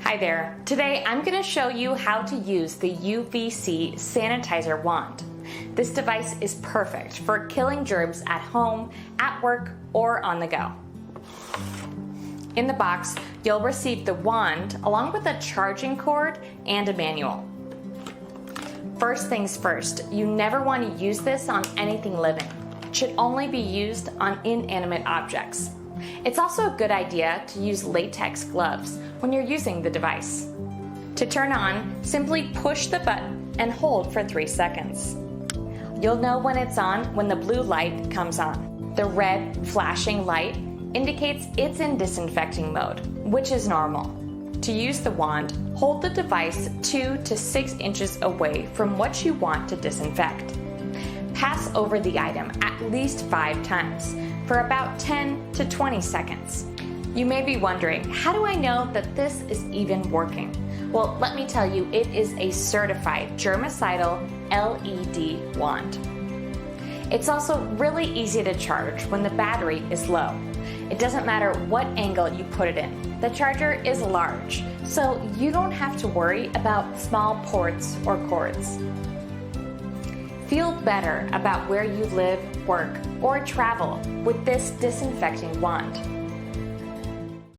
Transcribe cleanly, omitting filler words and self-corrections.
Hi there. Today I'm going to show you how to use the UVC Sanitizer wand. This device is perfect for killing germs at home, at work, or on the go. In the box, you'll receive the wand along with a charging cord and a manual. First things first, you never want to use this on anything living. It should only be used on inanimate objects. It's also a good idea to use latex gloves when you're using the device. To turn on, simply push the button and hold for 3 seconds. You'll know when it's on when the blue light comes on. The red flashing light indicates it's in disinfecting mode, which is normal. To use the wand, hold the device 2 to 6 inches away from what you want to disinfect. Pass over the item at least 5 times for about 10 to 20 seconds. You may be wondering, how do I know that this is even working? Well, let me tell you, it is a certified germicidal LED wand. It's also really easy to charge when the battery is low. It doesn't matter what angle you put it in. The charger is large, so you don't have to worry about small ports or cords. Feel better about where you live, work, or travel with this disinfecting wand.